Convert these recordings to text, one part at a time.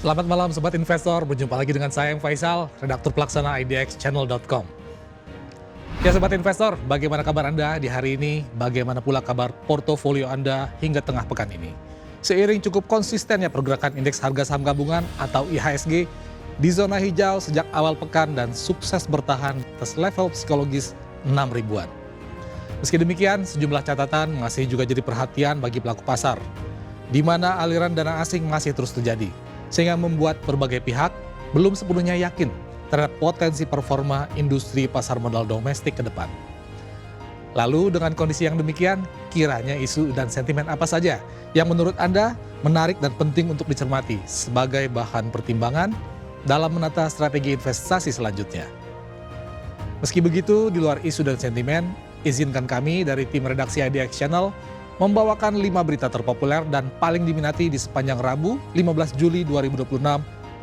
Selamat malam Sobat Investor, berjumpa lagi dengan saya Faisal, redaktur pelaksana idxchannel.com. Ya Sobat Investor, bagaimana kabar Anda di hari ini? Bagaimana pula kabar portofolio Anda hingga tengah pekan ini? Seiring cukup konsistennya pergerakan indeks harga saham gabungan atau IHSG di zona hijau sejak awal pekan dan sukses bertahan atas level psikologis 6 ribuan. Meski demikian, sejumlah catatan masih juga jadi perhatian bagi pelaku pasar, di mana aliran dana asing masih terus terjadi, sehingga membuat berbagai pihak belum sepenuhnya yakin terhadap potensi performa industri pasar modal domestik ke depan. Lalu dengan kondisi yang demikian, kiranya isu dan sentimen apa saja yang menurut Anda menarik dan penting untuk dicermati sebagai bahan pertimbangan dalam menata strategi investasi selanjutnya? Meski begitu, di luar isu dan sentimen, izinkan kami dari tim redaksi IDX Channel membawakan 5 berita terpopuler dan paling diminati di sepanjang Rabu 15 Juli 2026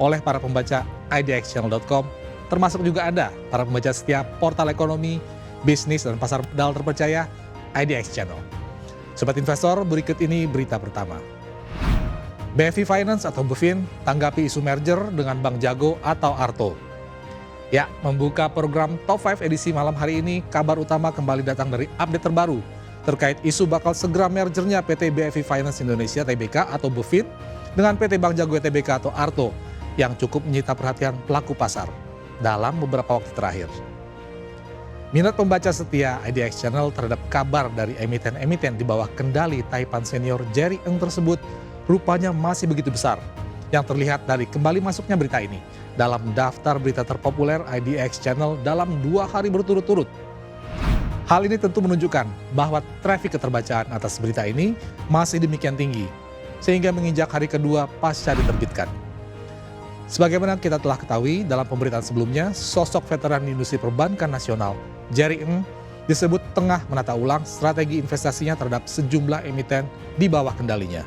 oleh para pembaca idxchannel.com, termasuk juga Anda, para pembaca setiap portal ekonomi, bisnis, dan pasar modal terpercaya IDX Channel. Sobat Investor, berikut ini berita pertama. BFI Finance atau BEFIN tanggapi isu merger dengan Bank Jago atau Arto. Ya, membuka program Top 5 edisi malam hari ini, kabar utama kembali datang dari update terbaru terkait isu bakal segera mergernya PT BFI Finance Indonesia Tbk atau BEFIN dengan PT Bank Jago Tbk atau Arto yang cukup menyita perhatian pelaku pasar dalam beberapa waktu terakhir. Minat pembaca setia IDX Channel terhadap kabar dari emiten-emiten di bawah kendali Taipan senior Jerry Ng tersebut rupanya masih begitu besar, yang terlihat dari kembali masuknya berita ini dalam daftar berita terpopuler IDX Channel dalam 2 hari berturut-turut. Hal ini tentu menunjukkan bahwa trafik keterbacaan atas berita ini masih demikian tinggi, sehingga menginjak hari kedua pasca diterbitkan. Sebagaimana kita telah ketahui dalam pemberitaan sebelumnya, sosok veteran industri perbankan nasional, Jerry Ng, disebut tengah menata ulang strategi investasinya terhadap sejumlah emiten di bawah kendalinya.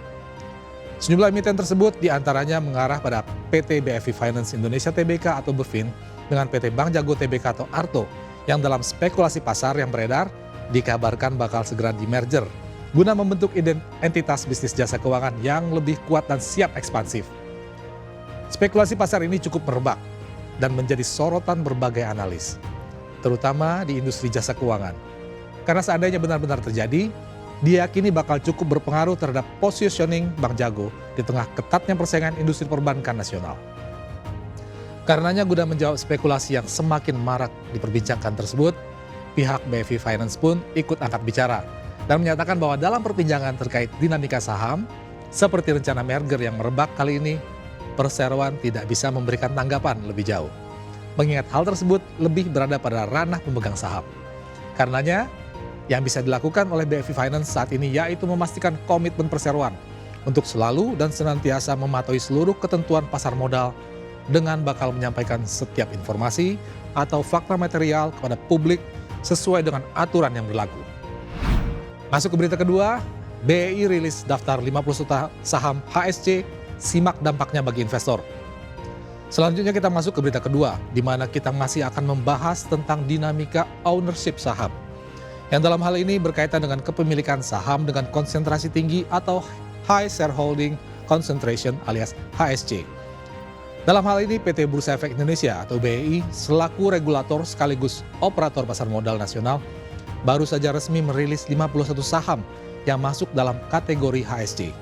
Sejumlah emiten tersebut diantaranya mengarah pada PT BFI Finance Indonesia Tbk atau BEFIN dengan PT Bank Jago Tbk atau Arto, yang dalam spekulasi pasar yang beredar dikabarkan bakal segera dimerger guna membentuk entitas bisnis jasa keuangan yang lebih kuat dan siap ekspansif. Spekulasi pasar ini cukup merebak dan menjadi sorotan berbagai analis, terutama di industri jasa keuangan. Karena seandainya benar-benar terjadi, diyakini bakal cukup berpengaruh terhadap positioning Bank Jago di tengah ketatnya persaingan industri perbankan nasional. Karenanya guna menjawab spekulasi yang semakin marak diperbincangkan tersebut, pihak BFI Finance pun ikut angkat bicara dan menyatakan bahwa dalam perbincangan terkait dinamika saham, seperti rencana merger yang merebak kali ini, perseroan tidak bisa memberikan tanggapan lebih jauh, mengingat hal tersebut lebih berada pada ranah pemegang saham. Karenanya, yang bisa dilakukan oleh BFI Finance saat ini yaitu memastikan komitmen perseroan untuk selalu dan senantiasa mematuhi seluruh ketentuan pasar modal dengan bakal menyampaikan setiap informasi atau fakta material kepada publik sesuai dengan aturan yang berlaku. Masuk ke berita kedua, BEI rilis daftar 50 saham HSC, simak dampaknya bagi investor. Selanjutnya kita masuk ke berita kedua, di mana kita masih akan membahas tentang dinamika ownership saham, yang dalam hal ini berkaitan dengan kepemilikan saham dengan konsentrasi tinggi atau High Shareholding Concentration alias HSC. Dalam hal ini PT Bursa Efek Indonesia atau BEI selaku regulator sekaligus operator pasar modal nasional baru saja resmi merilis 51 saham yang masuk dalam kategori HSC.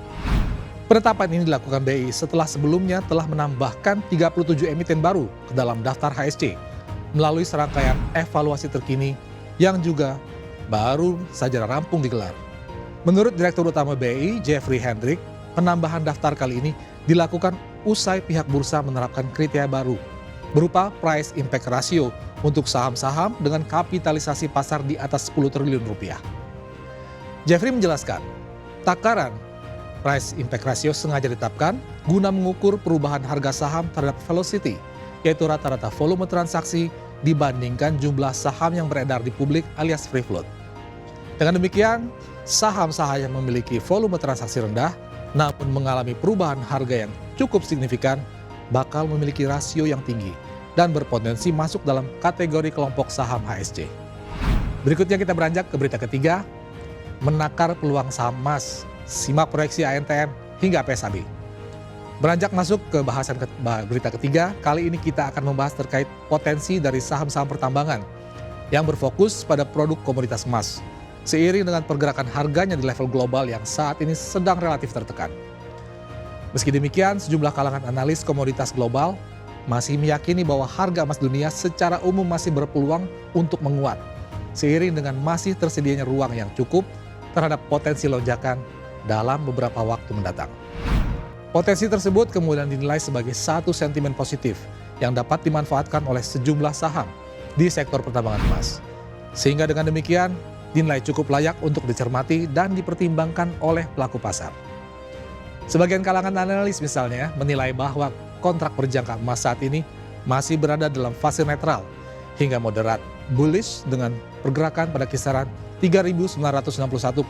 Penetapan ini dilakukan BEI setelah sebelumnya telah menambahkan 37 emiten baru ke dalam daftar HSC melalui serangkaian evaluasi terkini yang juga baru saja rampung digelar. Menurut Direktur Utama BEI, Jeffrey Hendrick, penambahan daftar kali ini dilakukan usai pihak bursa menerapkan kriteria baru berupa price impact ratio untuk saham-saham dengan kapitalisasi pasar di atas 10 triliun rupiah. Jeffrey menjelaskan, takaran price impact ratio sengaja ditetapkan guna mengukur perubahan harga saham terhadap velocity, yaitu rata-rata volume transaksi dibandingkan jumlah saham yang beredar di publik alias free float. Dengan demikian, saham-saham yang memiliki volume transaksi rendah namun mengalami perubahan harga yang cukup signifikan bakal memiliki rasio yang tinggi dan berpotensi masuk dalam kategori kelompok saham HSC. Berikutnya kita beranjak ke berita ketiga, menakar peluang saham emas, simak proyeksi ANTN hingga PSAB. Beranjak masuk ke bahasan berita ketiga, kali ini kita akan membahas terkait potensi dari saham-saham pertambangan yang berfokus pada produk komoditas emas, seiring dengan pergerakan harganya di level global yang saat ini sedang relatif tertekan. Meski demikian, sejumlah kalangan analis komoditas global masih meyakini bahwa harga emas dunia secara umum masih berpeluang untuk menguat, seiring dengan masih tersedianya ruang yang cukup terhadap potensi lonjakan dalam beberapa waktu mendatang. Potensi tersebut kemudian dinilai sebagai satu sentimen positif yang dapat dimanfaatkan oleh sejumlah saham di sektor pertambangan emas. Sehingga dengan demikian, dinilai cukup layak untuk dicermati dan dipertimbangkan oleh pelaku pasar. Sebagian kalangan analis misalnya menilai bahwa kontrak berjangka emas saat ini masih berada dalam fase netral hingga moderat bullish dengan pergerakan pada kisaran 3.961,85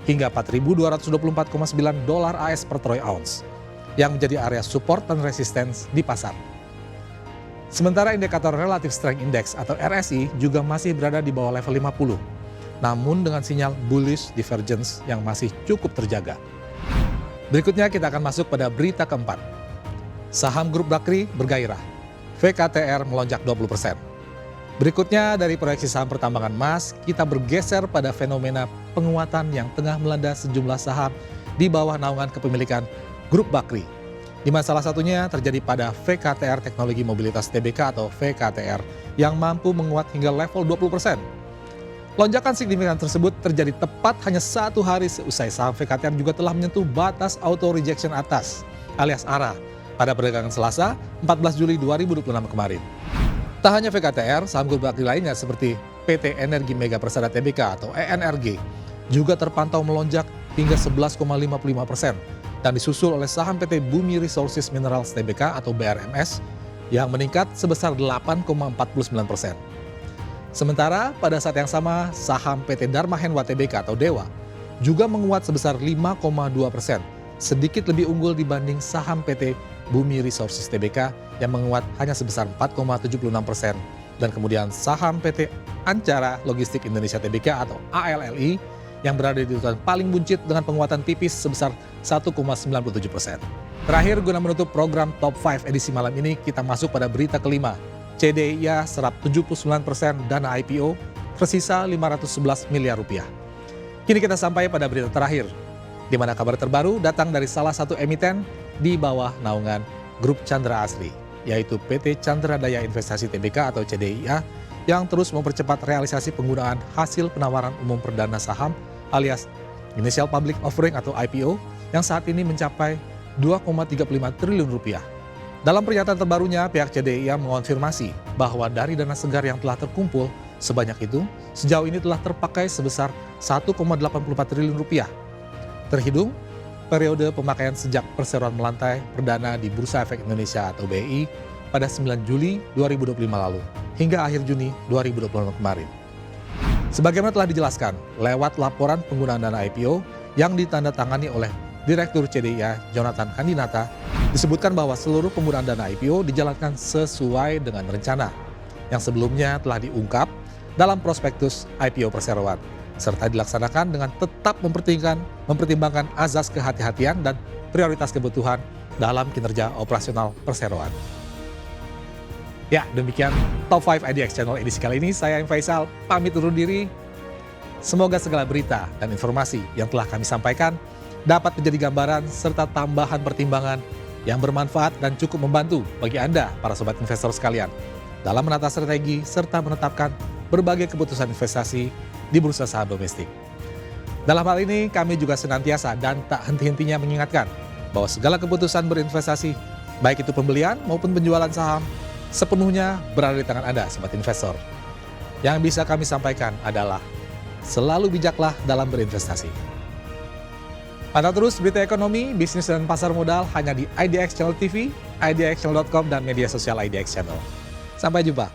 hingga 4.224,9 dolar AS per troy ounce yang menjadi area support dan resistance di pasar. Sementara indikator Relative Strength Index atau RSI juga masih berada di bawah level 50, namun dengan sinyal bullish divergence yang masih cukup terjaga. Berikutnya kita akan masuk pada berita keempat. Saham grup Bakri bergairah, VKTR melonjak 20%. Berikutnya dari proyeksi saham pertambangan emas, kita bergeser pada fenomena penguatan yang tengah melanda sejumlah saham di bawah naungan kepemilikan grup Bakri. Di mana salah satunya terjadi pada VKTR Teknologi Mobilitas Tbk atau VKTR yang mampu menguat hingga level 20%. Lonjakan signifikan tersebut terjadi tepat hanya 1 hari seusai saham VKTR juga telah menyentuh batas auto rejection atas alias ARA pada perdagangan Selasa 14 Juli 2026 kemarin. Tak hanya VKTR, saham grup Bakri lainnya seperti PT Energi Mega Persada Tbk atau ENRG juga terpantau melonjak hingga 11,55% dan disusul oleh saham PT Bumi Resources Minerals Tbk atau BRMS yang meningkat sebesar 8,49%. Sementara pada saat yang sama, saham PT Dharma Henwa Tbk atau DEWA juga menguat sebesar 5,2%, sedikit lebih unggul dibanding saham PT Bumi Resources Tbk yang menguat hanya sebesar 4,76%, dan kemudian saham PT Ancara Logistik Indonesia Tbk atau ALLI yang berada di urutan paling buncit dengan penguatan tipis sebesar 1,97%. Terakhir, guna menutup program Top 5 edisi malam ini, kita masuk pada berita kelima. CDIA serap 79% dana IPO, tersisa 511 miliar rupiah. Kini kita sampai pada berita terakhir, di mana kabar terbaru datang dari salah satu emiten di bawah naungan Grup Chandra Asri, yaitu PT Chandra Daya Investasi Tbk atau CDIA yang terus mempercepat realisasi penggunaan hasil penawaran umum perdana saham alias Initial Public Offering atau IPO yang saat ini mencapai 2,35 triliun rupiah. Dalam pernyataan terbarunya, pihak CDIA mengonfirmasi bahwa dari dana segar yang telah terkumpul sebanyak itu, sejauh ini telah terpakai sebesar 1,84 triliun rupiah. Terhitung periode pemakaian sejak perseroan melantai perdana di Bursa Efek Indonesia atau BI pada 9 Juli 2025 lalu hingga akhir Juni 2026 kemarin. Sebagaimana telah dijelaskan lewat laporan penggunaan dana IPO yang ditandatangani oleh Direktur CDIA Jonathan Kandinata, disebutkan bahwa seluruh penggunaan dana IPO dijalankan sesuai dengan rencana yang sebelumnya telah diungkap dalam prospektus IPO perseroan, serta dilaksanakan dengan tetap mempertimbangkan azas kehati-hatian dan prioritas kebutuhan dalam kinerja operasional perseroan. Ya, demikian Top 5 IDX Channel edisi kali ini. Saya Faisal, pamit undur diri. Semoga segala berita dan informasi yang telah kami sampaikan dapat menjadi gambaran serta tambahan pertimbangan yang bermanfaat dan cukup membantu bagi Anda, para sobat investor sekalian, dalam menata strategi serta menetapkan berbagai keputusan investasi di bursa saham domestik. Dalam hal ini, kami juga senantiasa dan tak henti-hentinya mengingatkan bahwa segala keputusan berinvestasi, baik itu pembelian maupun penjualan saham, sepenuhnya berada di tangan Anda, sobat investor. Yang bisa kami sampaikan adalah selalu bijaklah dalam berinvestasi. Pantau terus berita ekonomi, bisnis, dan pasar modal hanya di IDX Channel TV, idxchannel.com, dan media sosial IDX Channel. Sampai jumpa.